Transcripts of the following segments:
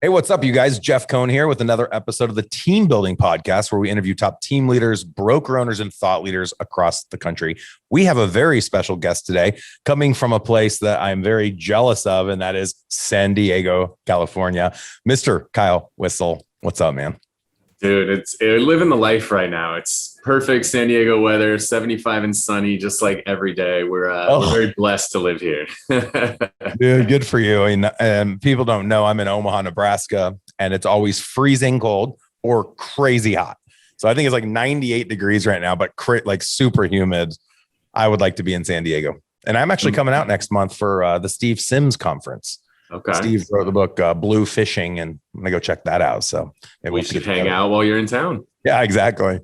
Hey, what's up, you guys? Jeff Cohn here with another episode of the Team Building Podcast, where we interview top team leaders, broker owners, and thought leaders across the country. We have a very special guest today coming from a place that I'm very jealous of, and that is San Diego, California. Mr. Kyle Whissel. What's up, man? Dude, it's living the life right now. It's perfect San Diego weather, 75 and sunny, just like every day. We're very blessed to live here. Dude, good for you. And people don't know I'm in Omaha, Nebraska, and it's always freezing cold or crazy hot. So I think it's like 98 degrees right now, but like super humid. I would like to be in San Diego. And I'm actually coming out next month for the Steve Sims conference. Okay. Steve wrote the book Blue Fishing, and I'm gonna go check that out. So maybe we should hang out while you're in town. Yeah, exactly.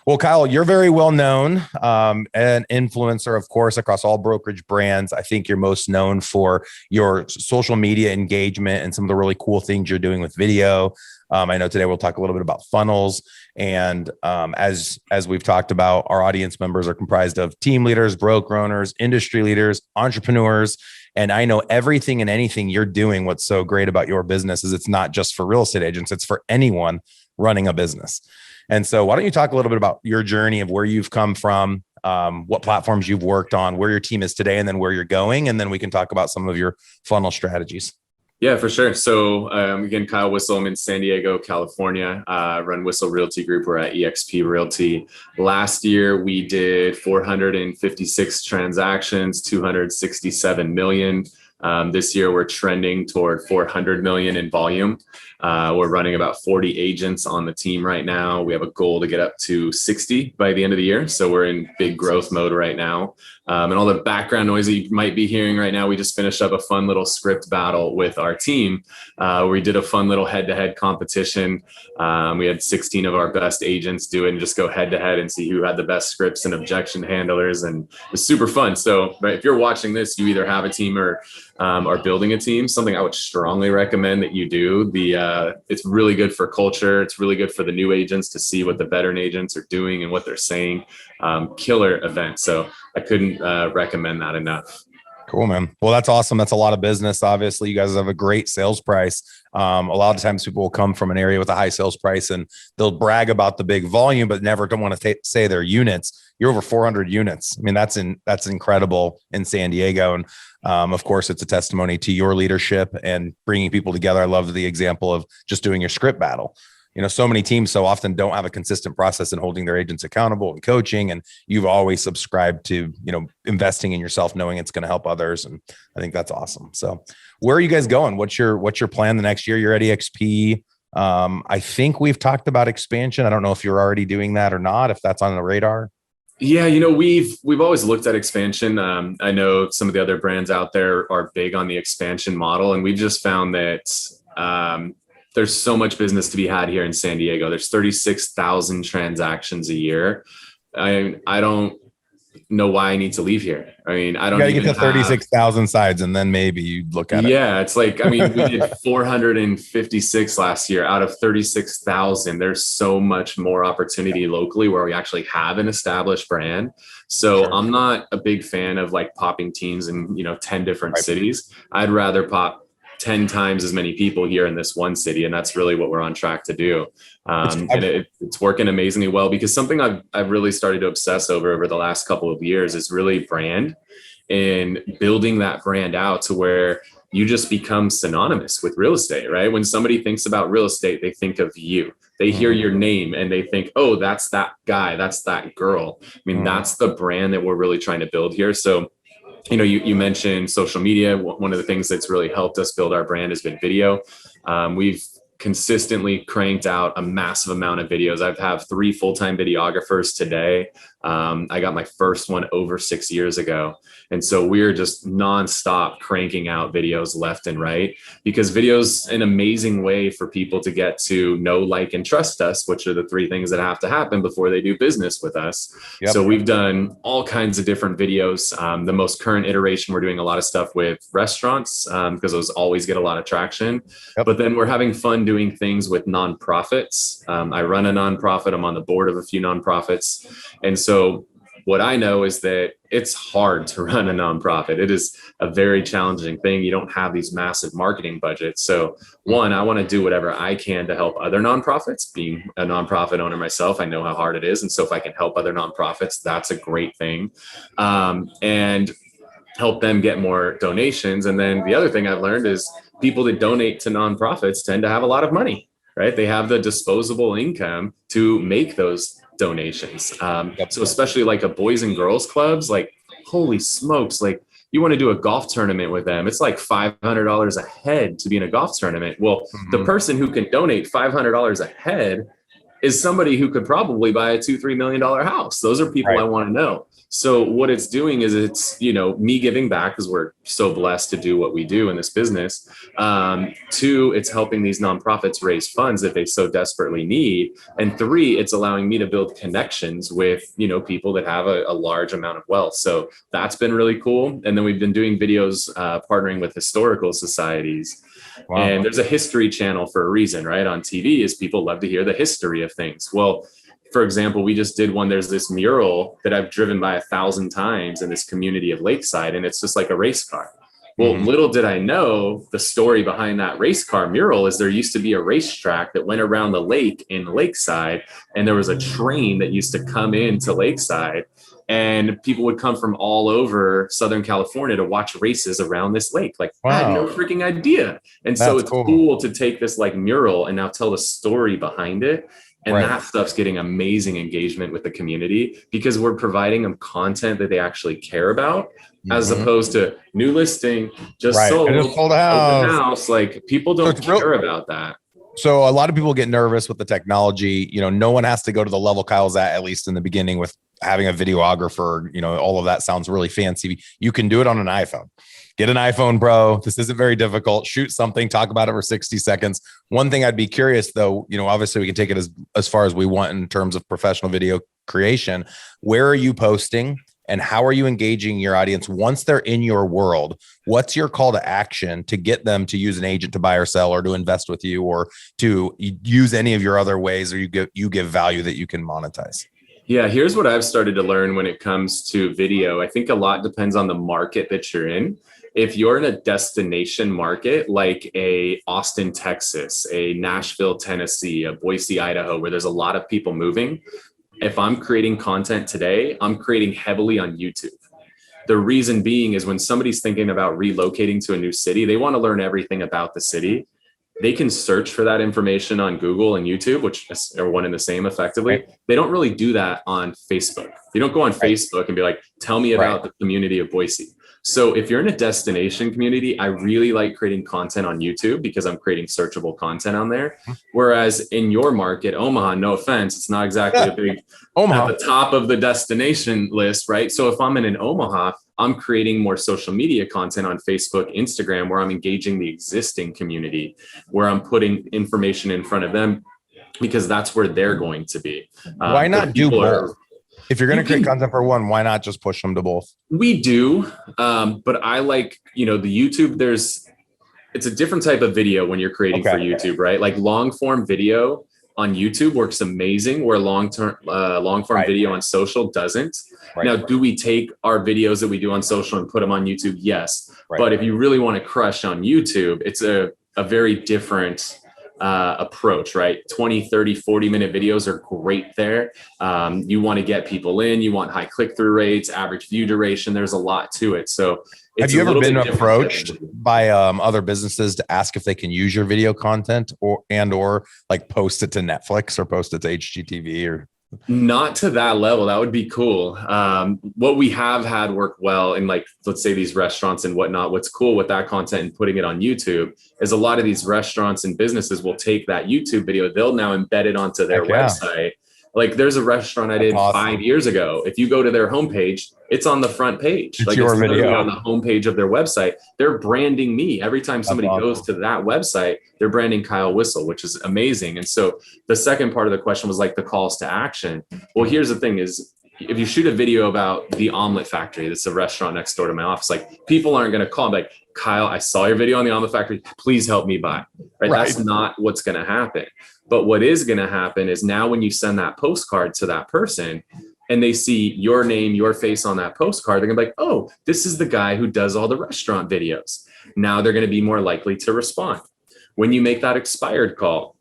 Well, Kyle, you're very well known, an influencer, of course, across all brokerage brands. I think you're most known for your social media engagement and some of the really cool things you're doing with video. I know today we'll talk a little bit about funnels. And as we've talked about, our audience members are comprised of team leaders, broker owners, industry leaders, entrepreneurs. And I know everything and anything you're doing. What's so great about your business is it's not just for real estate agents, it's for anyone running a business. And so why don't you talk a little bit about your journey of where you've come from, what platforms you've worked on, where your team is today, and then where you're going. And then we can talk about some of your funnel strategies. Yeah, for sure. So again, Kyle Whissel, I'm in San Diego, California. Run Whissel Realty Group. We're at EXP Realty. Last year, we did 456 transactions, 267 million. This year, we're trending toward 400 million in volume. We're running about 40 agents on the team right now. We have a goal to get up to 60 by the end of the year. So we're in big growth mode right now. And all the background noise that you might be hearing right now, we just finished up a fun little script battle with our team. We did a fun little head-to-head competition. We had 16 of our best agents do it and just go head-to-head and see who had the best scripts and objection handlers. And it was super fun. So if you're watching this, you either have a team or are building a team. Something I would strongly recommend that you do. It's really good for culture. It's really good for the new agents to see what the veteran agents are doing and what they're saying. Killer event. So I couldn't recommend that enough. Cool, man. Well, that's awesome. That's a lot of business. Obviously, you guys have a great sales price. A lot of times people will come from an area with a high sales price and they'll brag about the big volume, but never don't want to say their units. You're over 400 units. I mean, that's incredible in San Diego. And of course, it's a testimony to your leadership and bringing people together. I love the example of just doing your script battle. You know, so many teams so often don't have a consistent process in holding their agents accountable and coaching. And you've always subscribed to, investing in yourself, knowing it's going to help others. And I think that's awesome. So where are you guys going? What's your plan the next year? You're at EXP. I think we've talked about expansion. I don't know if you're already doing that or not, if that's on the radar. Yeah, we've always looked at expansion. I know some of the other brands out there are big on the expansion model, and we've just found that there's so much business to be had here in San Diego. There's 36,000 transactions a year. I don't know why I need to leave here. I mean, I don't. You gotta get to 36,000 sides, and then maybe you'd look at it. Yeah, it's like, we did 456 last year out of 36,000. There's so much more opportunity locally where we actually have an established brand. So sure. I'm not a big fan of like popping teams in 10 different cities. I'd rather pop 10 times as many people here in this one city. And that's really what we're on track to do. And it's working amazingly well, because something I've really started to obsess over the last couple of years is really brand, and building that brand out to where you just become synonymous with real estate, right? When somebody thinks about real estate, they think of you. They hear your name and they think, oh, that's that guy, that's that girl. I mean, that's the brand that we're really trying to build here. So you mentioned social media. One of the things that's really helped us build our brand has been video. We've consistently cranked out a massive amount of videos. I have 3 full-time videographers today. I got my first one over 6 years ago. And so we're just nonstop cranking out videos left and right, because video's an amazing way for people to get to know, like, and trust us, which are the 3 things that have to happen before they do business with us. Yep. So we've done all kinds of different videos. The most current iteration, we're doing a lot of stuff with restaurants because those always get a lot of traction. Yep. But then we're having fun doing things with nonprofits. I run a nonprofit. I'm on the board of a few nonprofits. And so what I know is that it's hard to run a nonprofit. It is a very challenging thing. You don't have these massive marketing budgets. So one, I want to do whatever I can to help other nonprofits. Being a nonprofit owner myself, I know how hard it is. And so if I can help other nonprofits, that's a great thing. And help them get more donations. And then the other thing I've learned is people that donate to nonprofits tend to have a lot of money, right? They have the disposable income to make those donations. So especially like a boys and girls clubs, like holy smokes, like you want to do a golf tournament with them, it's like $500 a head to be in a golf tournament. Well, the person who can donate $500 a head is somebody who could probably buy a $2-3 million house. Those are people I want to know. So what it's doing is it's, me giving back because we're so blessed to do what we do in this business. Two, it's helping these nonprofits raise funds that they so desperately need. And three, it's allowing me to build connections with, people that have a large amount of wealth. So that's been really cool. And then we've been doing videos partnering with historical societies. Wow. And there's a history channel for a reason, right? On TV is people love to hear the history of things. Well, for example, we just did one. There's this mural that I've driven by 1,000 times in this community of Lakeside, and it's just like a race car. Well, little did I know the story behind that race car mural is there used to be a racetrack that went around the lake in Lakeside, and there was a train that used to come into Lakeside, and people would come from all over Southern California to watch races around this lake. Like, wow. I had no freaking idea. And so it's cool to take this like mural and now tell the story behind it. And that stuff's getting amazing engagement with the community because we're providing them content that they actually care about, as opposed to new listing, just sold a house. Like people don't care about that. So a lot of people get nervous with the technology. No one has to go to the level Kyle's at least in the beginning with having a videographer. All of that sounds really fancy. You can do it on an iPhone. Get an iPhone, bro. This isn't very difficult. Shoot something, talk about it for 60 seconds. One thing I'd be curious though, obviously we can take it as far as we want in terms of professional video creation. Where are you posting and how are you engaging your audience once they're in your world? What's your call to action to get them to use an agent to buy or sell or to invest with you or to use any of your other ways or you give value that you can monetize? Yeah, here's what I've started to learn when it comes to video. I think a lot depends on the market that you're in. If you're in a destination market like a Austin, Texas, a Nashville, Tennessee, a Boise, Idaho, where there's a lot of people moving, if I'm creating content today, I'm creating heavily on YouTube. The reason being is when somebody's thinking about relocating to a new city, they want to learn everything about the city. They can search for that information on Google and YouTube, which are one and the same effectively. They don't really do that on Facebook. You don't go on Facebook and be like, tell me about the community of Boise. So if you're in a destination community, I really like creating content on YouTube because I'm creating searchable content on there. Whereas in your market, Omaha, no offense, it's not exactly a big Omaha at the top of the destination list, right? So if I'm in an Omaha, I'm creating more social media content on Facebook, Instagram, where I'm engaging the existing community, where I'm putting information in front of them because that's where they're going to be. Why not do both? If you're going to create content for one, why not just push them to both? We do. But I like, the YouTube, it's a different type of video when you're creating for YouTube, right? Like long form video on YouTube works amazing where long form video on social doesn't. Now, do we take our videos that we do on social and put them on YouTube? Yes. But if you really want to crush on YouTube, it's a very different approach, right? 20, 30, 40-minute videos are great there. You want to get people in, you want high click-through rates, average view duration. There's a lot to it. So have you ever been approached by other businesses to ask if they can use your video content or like post it to Netflix or post it to HGTV or? Not to that level. That would be cool. What we have had work well in like, let's say these restaurants and whatnot, what's cool with that content and putting it on YouTube is a lot of these restaurants and businesses will take that YouTube video. They'll now embed it onto their website. Like there's a restaurant I did 5 years ago. If you go to their homepage, it's on the front page. It's your video on the homepage of their website. They're branding me. Every time somebody goes to that website, they're branding Kyle Whissel, which is amazing. And so the second part of the question was like the calls to action. Well, here's the thing is, if you shoot a video about the Omelet Factory, that's a restaurant next door to my office, like people aren't going to call and be like, Kyle, I saw your video on the Omelet Factory. Please help me buy. Right? That's not what's going to happen. But what is going to happen is now when you send that postcard to that person, and they see your name, your face on that postcard, they're gonna be like, oh, this is the guy who does all the restaurant videos. Now they're gonna be more likely to respond. When you make that expired call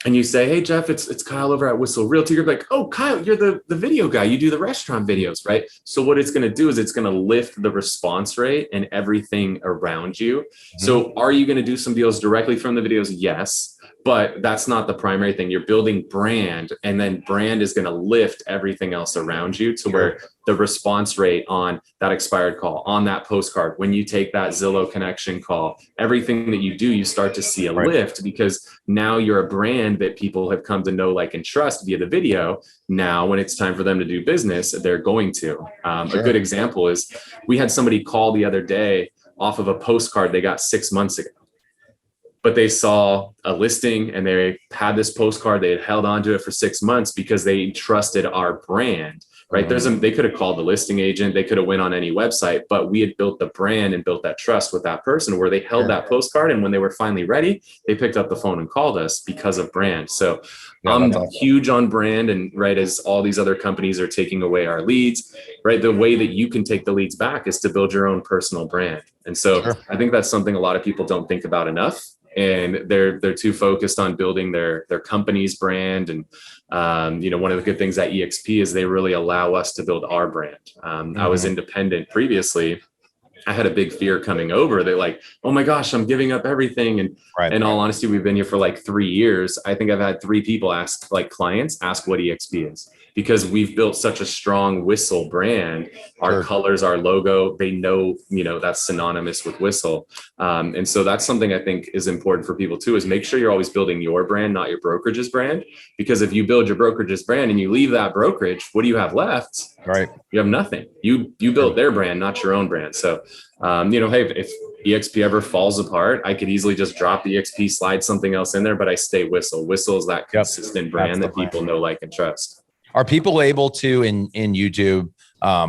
and you say, hey, Jeff, it's Kyle over at Whissel Realty Group, like, oh, Kyle, you're the video guy. You do the restaurant videos, right? So what it's going to do is it's going to lift the response rate and everything around you. Mm-hmm. So are you going to do some deals directly from the videos? Yes. But that's not the primary thing. You're building brand, and then brand is going to lift everything else around you to where the response rate on that expired call, on that postcard, when you take that Zillow connection call, everything that you do, you start to see a lift, because now you're a brand that people have come to know, like, and trust via the video. Now, when it's time for them to do business, they're going to. A good example is we had somebody call the other day off of a postcard they got 6 months ago. But they saw a listing and they had this postcard. They had held on to it for 6 months because they trusted our brand, right? They could have called the listing agent. They could have went on any website, but we had built the brand and built that trust with that person where they held that postcard. And when they were finally ready, they picked up the phone and called us because of brand. So I'm huge on brand. And right, as all these other companies are taking away our leads, right, the way that you can take the leads back is to build your own personal brand. And so I think that's something a lot of people don't think about enough. And they're too focused on building their company's brand. And, one of the good things at EXP is they really allow us to build our brand. I was independent previously. I had a big fear coming over. They're like, oh my gosh, I'm giving up everything. And in all honesty, we've been here for like 3 years. I think I've had 3 people ask, like clients, ask what EXP is, because we've built such a strong Whissel brand. Our colors, our logo, they know, that's synonymous with Whissel. And so that's something I think is important for people too, is make sure you're always building your brand, not your brokerage's brand. Because if you build your brokerage's brand and you leave that brokerage, what do you have left? Right. You have nothing. You built their brand, not your own brand. So, hey, if EXP ever falls apart, I could easily just drop EXP, slide something else in there, but I stay Whissel. Whissel is that consistent brand that people know, like, and trust. Are people able to in YouTube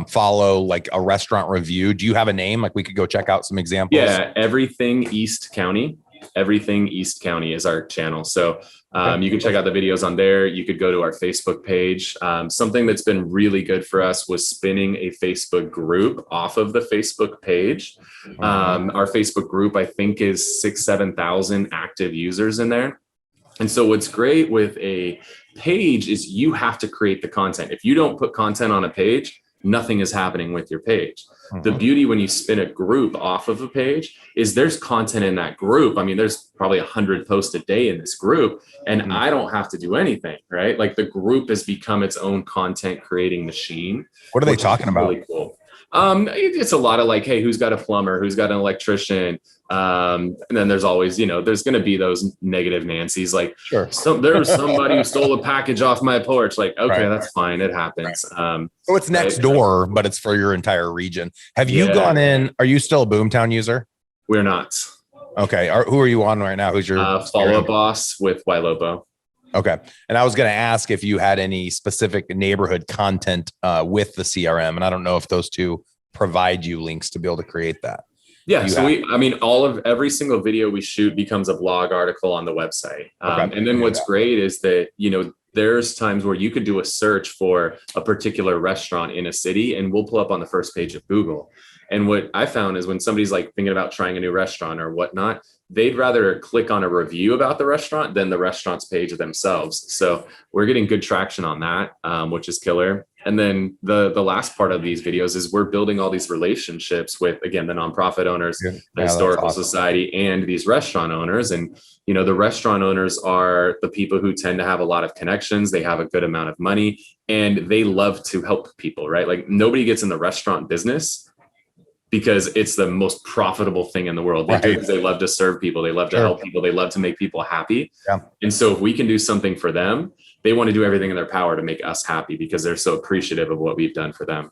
follow like a restaurant review? Do you have a name? Like we could go check out some examples. Yeah, Everything East County. Everything East County is our channel. So you can check out the videos on there. You could go to our Facebook page. Something that's been really good for us was spinning a Facebook group off of the Facebook page. Our Facebook group, I think, is 6,000-7,000 active users in there. And so what's great with a page is you have to create the content. If you don't put content on a page, nothing is happening with your page. The beauty when you spin a group off of a page is there's content in that group. I mean, there's probably 100 posts a day in this group, and I don't have to do anything, right? Like the group has become its own content creating machine. What are they talking about? Really cool. It's a lot of like, hey, who's got a plumber? Who's got an electrician? And then there's always, there's going to be those negative Nancy's, like, there was somebody who stole a package off my porch. Like, okay, that's fine. It happens. So it's next door, but it's for your entire region. Have you gone in? Are you still a Boomtown user? We're not. Okay. Who are you on right now? Who's your follow-up boss with Ylobo? Okay. And I was going to ask if you had any specific neighborhood content with the CRM. And I don't know if those two provide you links to be able to create that. Yeah. So every single video we shoot becomes a blog article on the website. And then what's great is that, there's times where you could do a search for a particular restaurant in a city and we'll pull up on the first page of Google. And what I found is when somebody's like thinking about trying a new restaurant or whatnot, they'd rather click on a review about the restaurant than the restaurant's page themselves. So we're getting good traction on that, which is killer. And then the last part of these videos is we're building all these relationships with, again, the nonprofit owners, the historical society, and these restaurant owners. And, the restaurant owners are the people who tend to have a lot of connections. They have a good amount of money and they love to help people, right? Like nobody gets in the restaurant business because it's the most profitable thing in the world. They do it because they love to serve people. They love to help people. They love to make people happy. Yeah. And so if we can do something for them, they want to do everything in their power to make us happy because they're so appreciative of what we've done for them.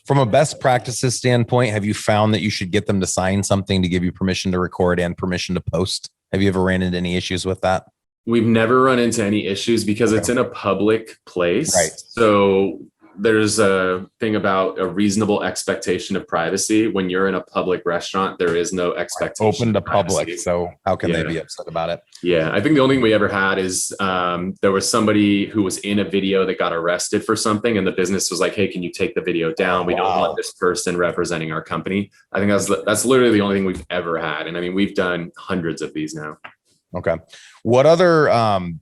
From a best practices standpoint, have you found that you should get them to sign something to give you permission to record and permission to post? Have you ever ran into any issues with that? We've never run into any issues because it's in a public place. Right. So there's a thing about a reasonable expectation of privacy. When you're in a public restaurant, there is no expectation. Open to of privacy. public. So how can they be upset about it? Yeah, I think the only thing we ever had is there was somebody who was in a video that got arrested for something, and the business was like, "Hey, can you take the video down? We don't want this person representing our company." I think that's literally the only thing we've ever had, and I mean, we've done hundreds of these now. Okay. What other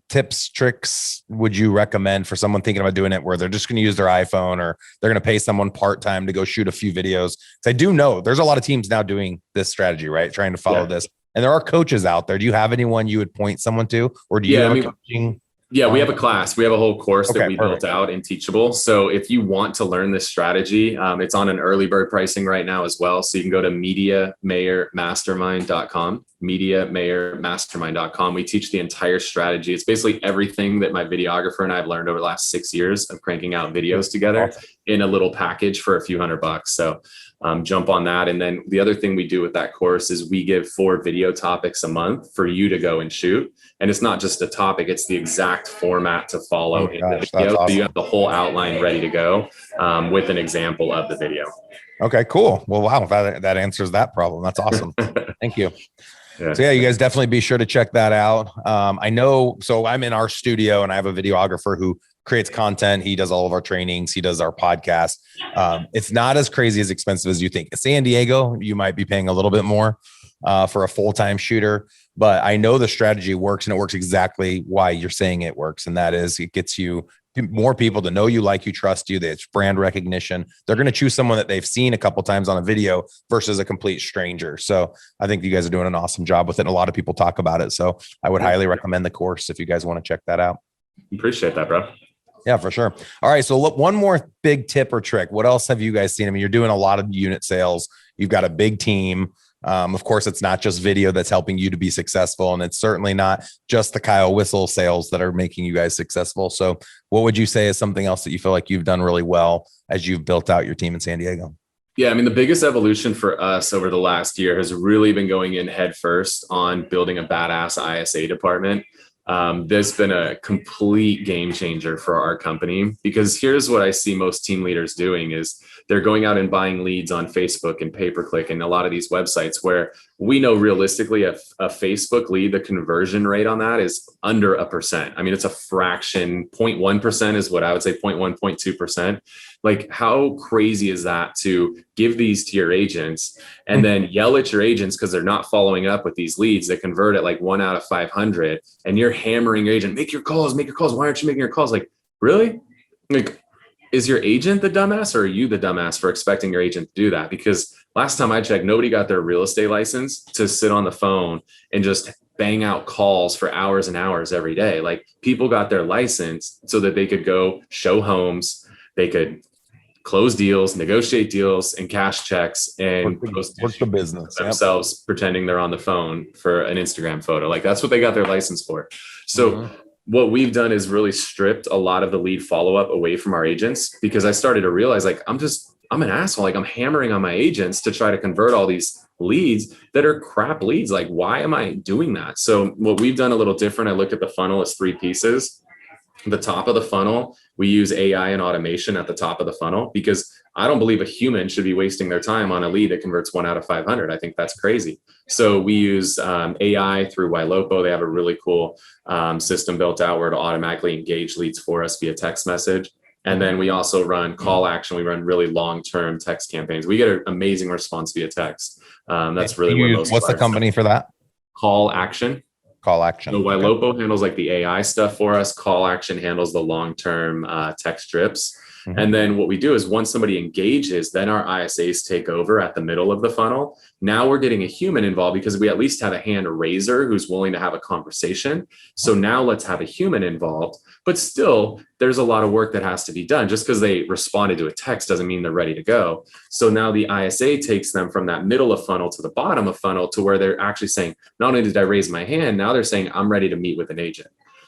tips, tricks would you recommend for someone thinking about doing it where they're just going to use their iPhone or they're going to pay someone part-time to go shoot a few videos? Because I do know there's a lot of teams now doing this strategy, right? Trying to follow this. And there are coaches out there. Do you have anyone you would point someone to, or do you have a coaching? Yeah, we have a class. We have a whole course that we built out in Teachable. So if you want to learn this strategy, it's on an early bird pricing right now as well. So you can go to MediaMayorMastermind.com, MediaMayorMastermind.com. We teach the entire strategy. It's basically everything that my videographer and I have learned over the last 6 years of cranking out videos together in a little package for a few $100. So jump on that. And then the other thing we do with that course is we give 4 video topics a month for you to go and shoot. And it's not just a topic, it's the exact format to follow in the video. So you have the whole outline ready to go with an example of the video. Okay, cool. Well, wow, that answers that problem. That's awesome. Thank you. Yeah. So yeah, you guys definitely be sure to check that out. I know, so I'm in our studio and I have a videographer who creates content. He does all of our trainings. He does our podcast. It's not as crazy as expensive as you think. In San Diego, you might be paying a little bit more for a full-time shooter, but I know the strategy works and it works exactly why you're saying it works. And that is it gets you more people to know you, like you, trust you. It's brand recognition. They're going to choose someone that they've seen a couple times on a video versus a complete stranger. So I think you guys are doing an awesome job with it. And a lot of people talk about it. So I would highly recommend the course if you guys want to check that out. Appreciate that, bro. Yeah, for sure. All right. So look, one more big tip or trick. What else have you guys seen? I mean, you're doing a lot of unit sales. You've got a big team. Of course, it's not just video that's helping you to be successful. And it's certainly not just the Kyle Whissel sales that are making you guys successful. So what would you say is something else that you feel like you've done really well as you've built out your team in San Diego? Yeah, I mean, the biggest evolution for us over the last year has really been going in head first on building a badass ISA department. There's been a complete game changer for our company, because here's what I see most team leaders doing is they're going out and buying leads on Facebook and pay-per-click and a lot of these websites where we know realistically a Facebook lead, the conversion rate on that is under 1%. I mean, it's a fraction, 0.1% is what I would say, 0.1, 0.2%. Like, how crazy is that to give these to your agents and then yell at your agents because they're not following up with these leads that convert at like 1 out of 500, and you're hammering your agent, make your calls. Why aren't you making your calls? Like, really? Like, is your agent the dumbass, or are you the dumbass for expecting your agent to do that? Because last time I checked, nobody got their real estate license to sit on the phone and just bang out calls for hours and hours every day. Like, people got their license so that they could go show homes, they could close deals, negotiate deals, and cash checks, and work the business themselves, pretending they're on the phone for an Instagram photo. Like, that's what they got their license for. So what we've done is really stripped a lot of the lead follow-up away from our agents, because I started to realize, like, I'm an asshole. Like, I'm hammering on my agents to try to convert all these leads that are crap leads. Like, why am I doing that? So what we've done a little different, I look at the funnel as 3 pieces. The top of the funnel, we use AI and automation at the top of the funnel, because I don't believe a human should be wasting their time on a lead that converts 1 out of 500. I think that's crazy. So we use AI through Ylopo. They have a really cool system built out where it'll automatically engage leads for us via text message. And then we also run call action. We run really long-term text campaigns. We get an amazing response via text. That's really where most. What's the company for that? Call action. Call action. So Ylopo handles like the AI stuff for us. Call action handles the long-term text strips. And then what we do is once somebody engages, then our ISAs take over at the middle of the funnel. Now we're getting a human involved because we at least have a hand raiser who's willing to have a conversation. So now let's have a human involved. But still, there's a lot of work that has to be done. Just because they responded to a text doesn't mean they're ready to go. So now the ISA takes them from that middle of funnel to the bottom of funnel to where they're actually saying, not only did I raise my hand, now they're saying, I'm ready to meet with an agent.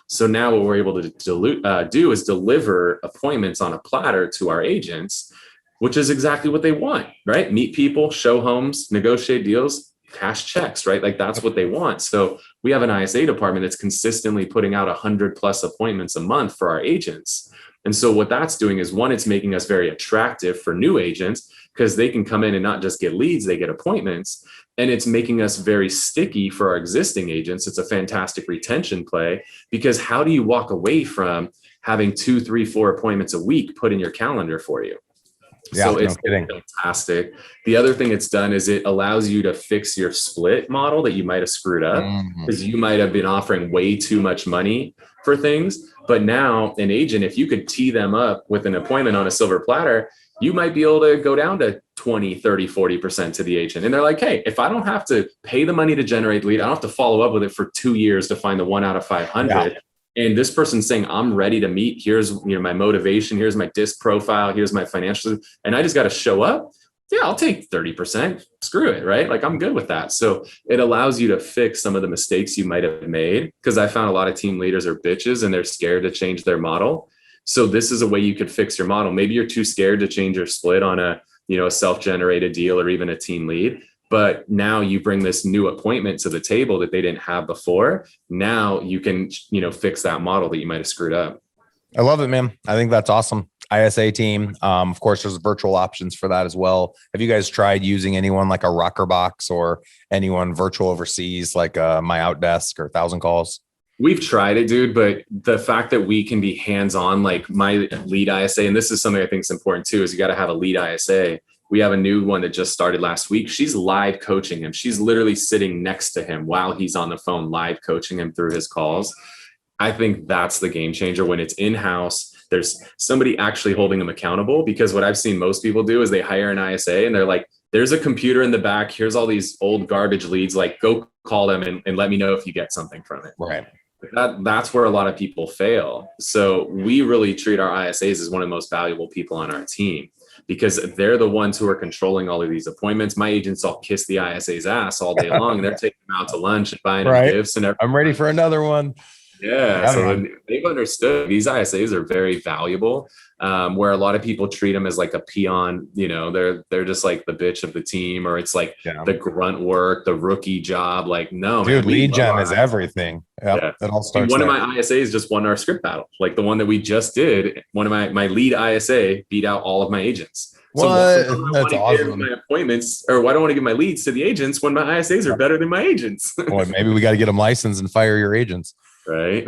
So now what we're able to do is deliver appointments on a platter to our agents, which is exactly what they want, right? Meet people, show homes, negotiate deals, cash checks, right? Like, that's what they want. So we have an ISA department that's consistently putting out 100+ appointments a month for our agents. And so what that's doing is, one, it's making us very attractive for new agents because they can come in and not just get leads, they get appointments. And it's making us very sticky for our existing agents. It's a fantastic retention play, because how do you walk away from having 2, 3, 4 appointments a week put in your calendar for you? Yeah, so no it's kidding. fantastic. The other thing it's done is it allows you to fix your split model that you might have screwed up, because you might have been offering way too much money for things. But now an agent, if you could tee them up with an appointment on a silver platter, you might be able to go down to 20, 30, 40% to the agent. And they're like, hey, if I don't have to pay the money to generate lead, I don't have to follow up with it for 2 years to find the 1 out of 500. Yeah. And this person's saying, I'm ready to meet. Here's, my motivation. Here's my disc profile. Here's my financials. And I just got to show up. Yeah, I'll take 30%. Screw it, right? Like, I'm good with that. So it allows you to fix some of the mistakes you might have made, because I found a lot of team leaders are bitches and they're scared to change their model. So this is a way you could fix your model. Maybe you're too scared to change your split on a self-generated deal or even a team lead. But now you bring this new appointment to the table that they didn't have before. Now you can, fix that model that you might have screwed up. I love it, man. I think that's awesome. ISA team. Of course, there's virtual options for that as well. Have you guys tried using anyone like a Rockerbox or anyone virtual overseas, like My Outdesk or 1,000 Calls? We've tried it, dude, but the fact that we can be hands-on, like my lead ISA, and this is something I think is important too, is you got to have a lead ISA. We have a new one that just started last week. She's live coaching him. She's literally sitting next to him while he's on the phone, live coaching him through his calls. I think that's the game changer when it's in-house. There's somebody actually holding them accountable, because what I've seen most people do is they hire an ISA and they're like, there's a computer in the back. Here's all these old garbage leads. Like, go call them and let me know if you get something from it. Right. That's where a lot of people fail. So we really treat our ISAs as one of the most valuable people on our team, because they're the ones who are controlling all of these appointments. My agents all kiss the ISA's ass all day long. They're taking them out to lunch and buying them gifts and everything. I'm ready for another one. Yeah. So they've understood these ISAs are very valuable, where a lot of people treat them as like a peon. They're just like the bitch of the team, or it's like the grunt work, the rookie job. Like, no, dude, man, lead gen is everything. Yep. Yeah. It all starts. One of my ISAs just won our script battle. Like the one that we just did. One of my lead ISA beat out all of my agents. What? So That's awesome. My appointments, or why don't I want to give my leads to the agents when my ISAs are better than my agents? Boy, maybe we got to get them licensed and fire your agents. Right.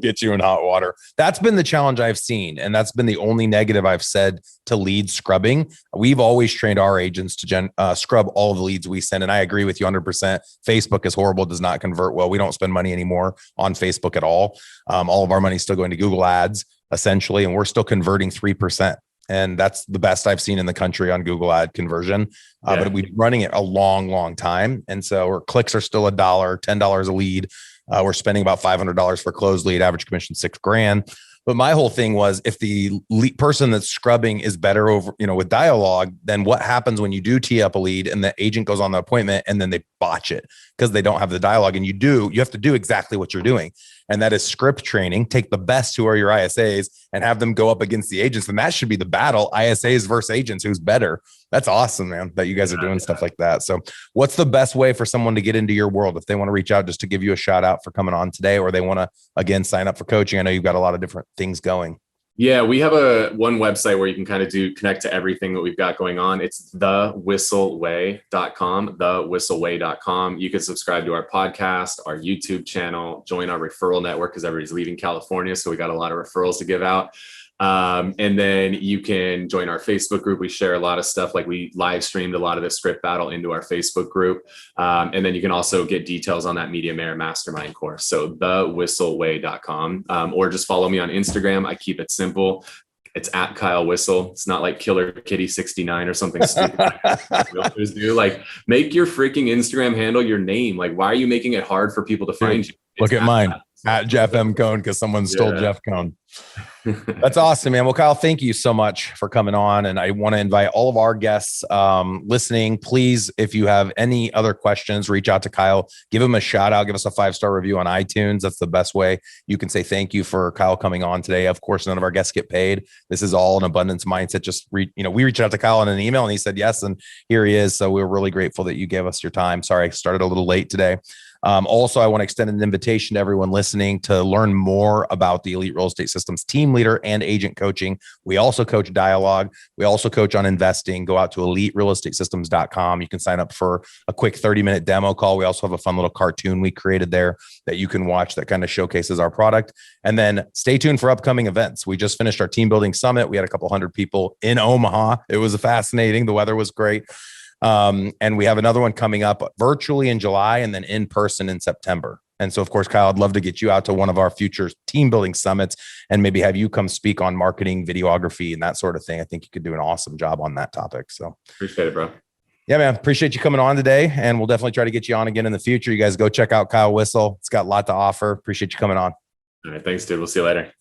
Get you in hot water. That's been the challenge I've seen. And that's been the only negative I've said to lead scrubbing. We've always trained our agents to scrub all the leads we send. And I agree with you 100%. Facebook is horrible, does not convert well. We don't spend money anymore on Facebook at all. All of our money is still going to Google ads essentially. And we're still converting 3%. And that's the best I've seen in the country on Google ad conversion. But we've been running it a long, long time. And so our clicks are still $1, $10 a lead. We're spending about $500 for closed lead, average commission $6,000. But my whole thing was, if the person that's scrubbing is better over, with dialogue, then what happens when you do tee up a lead and the agent goes on the appointment and then they botch it because they don't have the dialogue? And you have to do exactly what you're doing. And that is script training. Take the best who are your ISAs and have them go up against the agents. And that should be the battle, ISAs versus agents. Who's better? That's awesome, man, that you guys are doing stuff like that. So what's the best way for someone to get into your world if they want to reach out, just to give you a shout out for coming on today, or they want to, again, sign up for coaching? I know you've got a lot of different things going. Yeah, we have one website where you can kind of connect to everything that we've got going on. It's thewhisselway.com, thewhisselway.com. You can subscribe to our podcast, our YouTube channel, join our referral network, because everybody's leaving California. So we got a lot of referrals to give out. And then you can join our Facebook group. We share a lot of stuff. Like, we live streamed a lot of the script battle into our Facebook group. And then you can also get details on that Media Mayor Mastermind course. So thewhisselway.com, or just follow me on Instagram. I keep it simple. It's at Kyle Whissel. It's not like Killer Kitty 69 or something stupid. Realtors do. Like, make your freaking Instagram handle your name. Like, why are you making it hard for people to find you? Look at mine, at Jeff M. Cohn, because someone stole Jeff Cohn. That's awesome, man. Well, Kyle, thank you so much for coming on. And I want to invite all of our guests listening. Please, if you have any other questions, reach out to Kyle, give him a shout out, give us a 5-star review on iTunes. That's the best way you can say thank you for Kyle coming on today. Of course, none of our guests get paid. This is all an abundance mindset. Just we reached out to Kyle in an email and he said yes. And here he is. So we're really grateful that you gave us your time. Sorry, I started a little late today. Also, I want to extend an invitation to everyone listening to learn more about the Elite Real Estate Systems team leader and agent coaching. We also coach dialogue. We also coach on investing. Go out to eliterealestatesystems.com. You can sign up for a quick 30-minute demo call. We also have a fun little cartoon we created there that you can watch that kind of showcases our product. And then stay tuned for upcoming events. We just finished our team building summit. We had a couple hundred people in Omaha. It was fascinating. The weather was great. And we have another one coming up virtually in July and then in person in September. And so, of course, Kyle, I'd love to get you out to one of our future team building summits and maybe have you come speak on marketing, videography, and that sort of thing. I think you could do an awesome job on that topic. So appreciate it, bro. Yeah, man. Appreciate you coming on today. And we'll definitely try to get you on again in the future. You guys go check out Kyle Whissel. It's got a lot to offer. Appreciate you coming on. All right. Thanks, dude. We'll see you later.